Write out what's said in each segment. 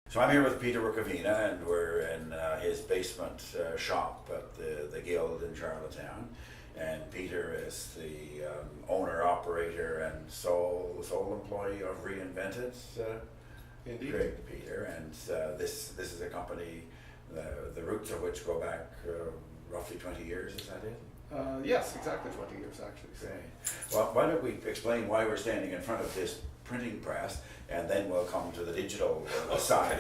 So I'm here with Peter Rukavina, and we're in his basement shop at the Guild in Charlottetown. And Peter is the owner, operator, and sole employee of Reinvented. Indeed. Great, Peter. And this is a company, the roots of which go back roughly 20 years. Is that it? Yes, exactly 20 years actually. So. Great. Well, why don't we explain why we're standing in front of this printing press, and then we'll come to the digital side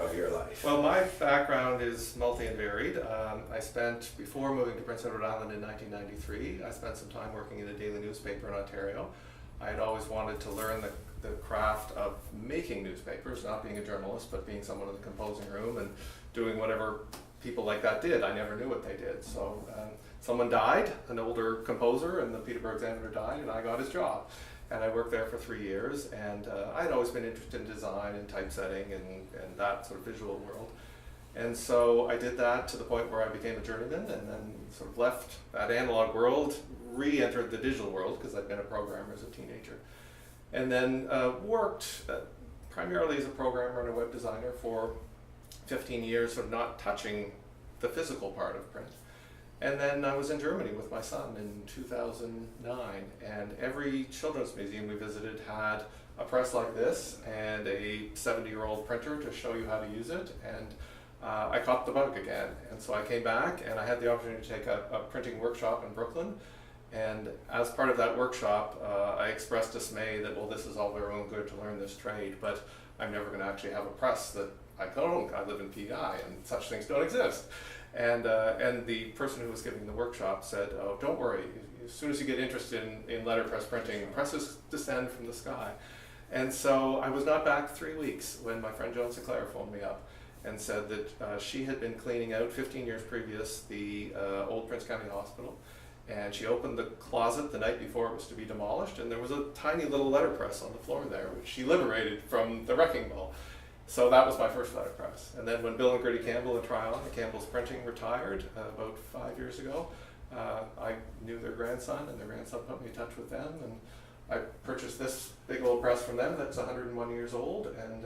of your life. Well, my background is multi and varied. I spent, before moving to Prince Edward Island in 1993, I spent some time working in a daily newspaper in Ontario. I had always wanted to learn the craft of making newspapers, not being a journalist, but being someone in the composing room and doing whatever people like that did. I never knew what they did. So someone died, an older composer, and the Peterborough Examiner died, and I got his job. And I worked there for 3 years, and I had always been interested in design and typesetting and that sort of visual world. And so I did that to the point where I became a journeyman, and then sort of left that analog world, re-entered the digital world, because I'd been a programmer as a teenager. And then worked primarily as a programmer and a web designer for 15 years, sort of not touching the physical part of print. And then I was in Germany with my son in 2009, and every children's museum we visited had a press like this and a 70-year-old printer to show you how to use it, and I caught the bug again. And so I came back, and I had the opportunity to take a printing workshop in Brooklyn, and as part of that workshop, I expressed dismay that, well, this is all very well and good to learn this trade, but I'm never going to actually have a press that I own. I live in PEI, and such things don't exist. And the person who was giving the workshop said, oh, don't worry, as soon as you get interested in letterpress printing, presses descend from the sky. And so I was not back 3 weeks when my friend Joan Sinclair phoned me up and said that she had been cleaning out 15 years previous the old Prince County Hospital, and she opened the closet the night before it was to be demolished, and there was a tiny little letterpress on the floor there, which she liberated from the wrecking ball. So that was my first letterpress. And then when Bill and Gertie Campbell and Tryon and Campbell's Printing retired about 5 years ago, I knew their grandson, and their grandson put me in touch with them, and I purchased this big old press from them that's 101 years old, and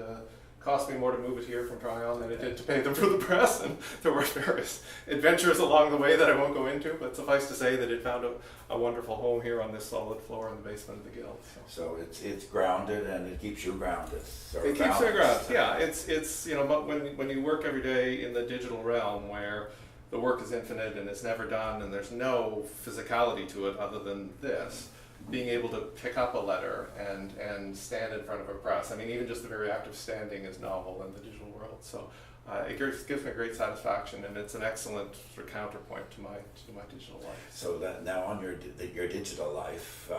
cost me more to move it here from Tryon than it did to pay them for the press, and there were various adventures along the way that I won't go into, but suffice to say that it found a wonderful home here on this solid floor in the basement of the Guild. So it's grounded, and it keeps you grounded. It keeps you grounded. Yeah, it's you know, but when you work every day in the digital realm where the work is infinite and it's never done, and there's no physicality to it other than this, being able to pick up a letter and stand in front of a press. I mean, even just the very act of standing is novel in the digital world. So it gives me great satisfaction, and it's an excellent sort of counterpoint to my digital life. So that now on your digital life,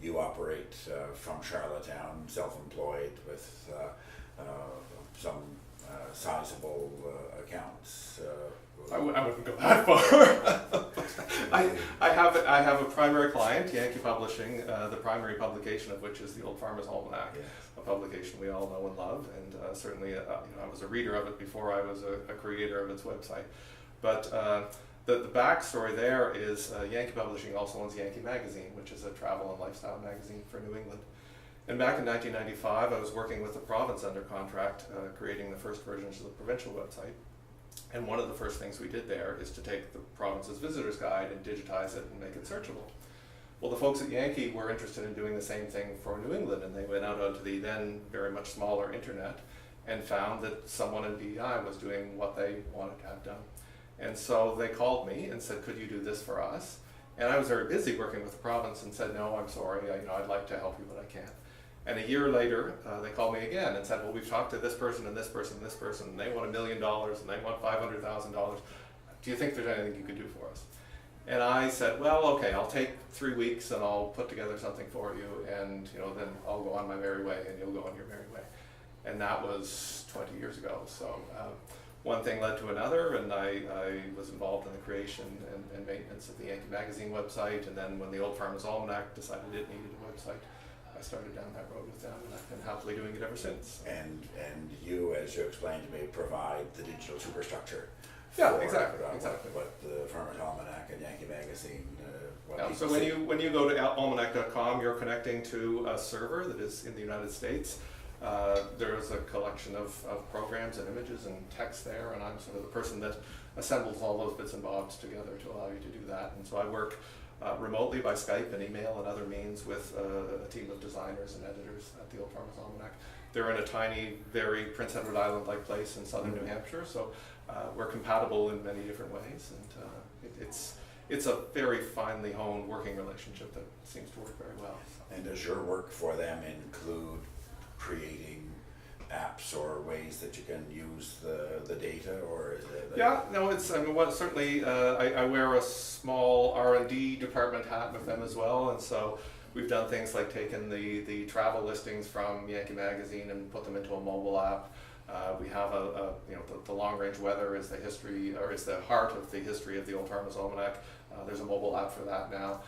you operate from Charlottetown, self-employed with some sizable accounts. I wouldn't go that far. I have a primary client, Yankee Publishing, the primary publication of which is the old Farmers Almanac, Yes. a publication we all know and love, and certainly I was a reader of it before I was a creator of its website. But the backstory there is Yankee Publishing also owns Yankee Magazine, which is a travel and lifestyle magazine for New England. And back in 1995, I was working with the province under contract, creating the first versions of the provincial website. And one of the first things we did there is to take the province's visitor's guide and digitize it and make it searchable. Well, the folks at Yankee were interested in doing the same thing for New England, and they went out onto the then very much smaller internet and found that someone in PEI was doing what they wanted to have done. And so they called me and said, could you do this for us? And I was very busy working with the province and said, no, I'm sorry, I'd like to help you, but I can't. And a year later, they called me again and said, well, we've talked to this person and this person and this person, and they want $1 million and they want $500,000. Do you think there's anything you could do for us? And I said, well, okay, I'll take 3 weeks and I'll put together something for you, and then I'll go on my merry way and you'll go on your merry way. And that was 20 years ago. So one thing led to another, and I was involved in the creation and maintenance of the Yankee Magazine website, and then when the old Farmers Almanac decided it needed a website, I started down that road with them, and I've been happily doing it ever since. And you, as you explained to me, provide the digital superstructure. Yeah, for, exactly. What the Farmers Almanac and Yankee Magazine. So when you go to almanac.com, you're connecting to a server that is in the United States. There's a collection of programs and images and text there, and I'm sort of the person that assembles all those bits and bobs together to allow you to do that. And so I work remotely by Skype and email and other means with a team of designers and editors at the Old Farmers Almanac. They're in a tiny, very Prince Edward Island-like place in southern New Hampshire, so we're compatible in many different ways, and it's a very finely honed working relationship that seems to work very well. So. And does your work for them include creating apps or ways that you can use the data, or is it? Yeah, no, certainly I wear a small R&D department hat with them as well, and so we've done things like taken the travel listings from Yankee Magazine and put them into a mobile app. We have the long range weather is the history, or is the heart of the history of the Old Farmers Almanac. There's a mobile app for that now.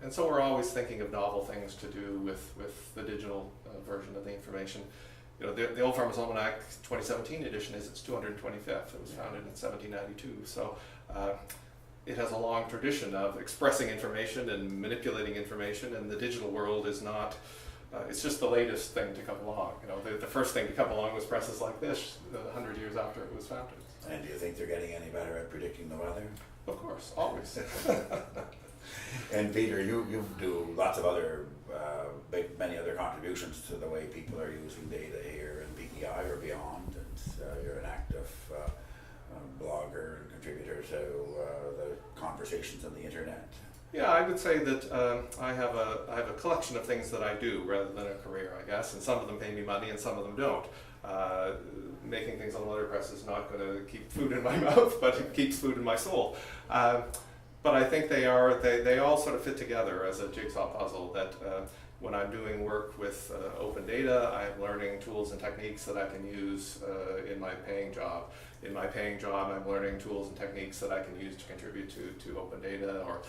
And so we're always thinking of novel things to do with the digital version of the information. The Old Farmers Almanac 2017 edition is its 225th. It was founded in 1792. So it has a long tradition of expressing information and manipulating information, and the digital world is not, it's just the latest thing to come along. The first thing to come along was presses like this 100 years after it was founded. And do you think they're getting any better at predicting the weather? Of course, always. And Peter, you do lots of other, many other contributions to the way people are using data here in PEI or beyond, and you're an active blogger and contributor to the conversations on the internet. Yeah, I would say that I have a collection of things that I do rather than a career, I guess, and some of them pay me money and some of them don't. Making things on letterpress is not going to keep food in my mouth, but it keeps food in my soul. But I think they all sort of fit together as a jigsaw puzzle, that when I'm doing work with open data, I'm learning tools and techniques that I can use in my paying job. In my paying job, I'm learning tools and techniques that I can use to contribute to open data or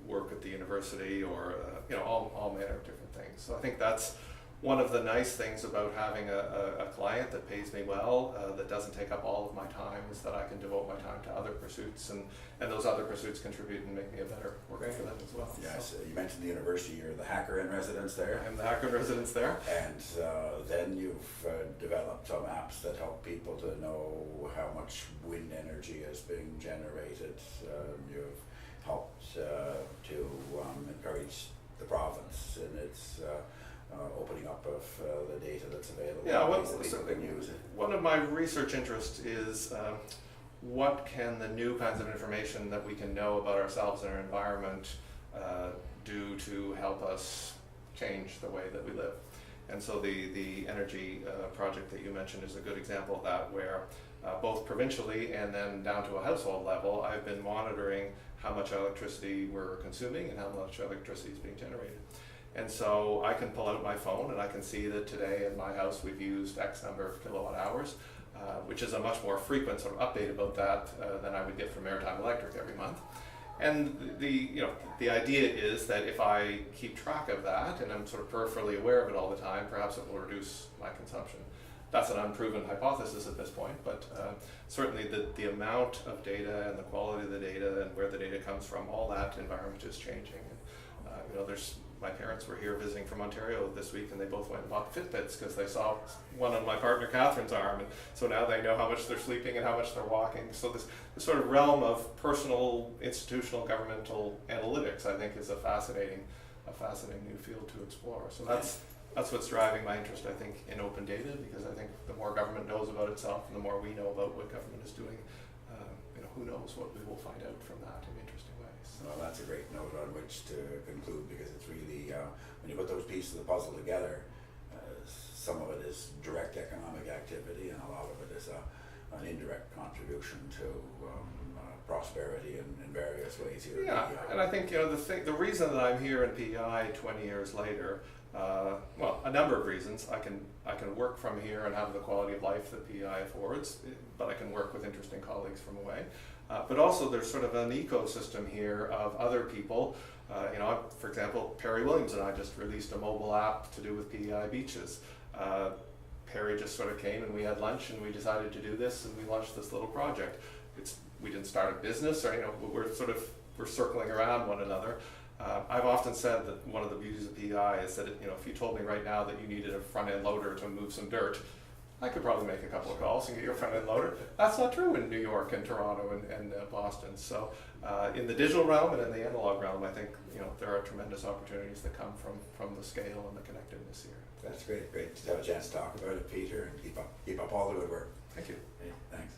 work at the university, or all manner of different things. So I think that's one of the nice things about having a client that pays me well, that doesn't take up all of my time, is that I can devote my time to other pursuits, and those other pursuits contribute and make me a better worker for them as well. Yes, you mentioned the university, you're the hacker in residence there. I'm the hacker in residence there. And then you've developed some apps that help people to know how much wind energy is being generated. You've helped to encourage the province in its opening up of the data that's available. Yeah, one of my research interests is what can the new kinds of information that we can know about ourselves and our environment do to help us change the way that we live. And so the energy project that you mentioned is a good example of that, where both provincially and then down to a household level, I've been monitoring how much electricity we're consuming and how much electricity is being generated. And so I can pull out my phone and I can see that today in my house we've used X number of kilowatt hours, which is a much more frequent sort of update about that than I would get from Maritime Electric every month. And the idea is that if I keep track of that and I'm sort of peripherally aware of it all the time, perhaps it will reduce my consumption. That's an unproven hypothesis at this point, but certainly the amount of data and the quality of the data and where the data comes from, all that environment is changing. And, my parents were here visiting from Ontario this week, and they both went and bought Fitbits because they saw one on my partner Catherine's arm, and so now they know how much they're sleeping and how much they're walking. So this sort of realm of personal, institutional, governmental analytics, I think, is a fascinating new field to explore. So that's what's driving my interest, I think, in open data, because I think the more government knows about itself and the more we know about what government is doing, who knows what we will find out from that in interesting ways. Well, that's a great note on which to conclude, because it's really, when you put those pieces of the puzzle together, some of it is direct economic activity and a lot of it is an indirect contribution to prosperity in various ways here. Yeah, and I think the reason that I'm here in PEI 20 years later, a number of reasons. I can work from here and have the quality of life that PEI affords, but I can work with interesting colleagues from away. But also there's sort of an ecosystem here of other people. For example, Perry Williams and I just released a mobile app to do with PEI beaches. Perry just sort of came and we had lunch and we decided to do this and we launched this little project. We didn't start a business, or we're circling around one another. I've often said that one of the beauties of PEI is that if you told me right now that you needed a front-end loader to move some dirt, I could probably make a couple of calls and get your front-end loader. That's not true in New York and Toronto and Boston. So in the digital realm and in the analog realm, I think there are tremendous opportunities that come from the scale and the connectiveness here. That's great to have a chance to talk about it, Peter, and keep up all the good work. Thank you. Okay, thanks.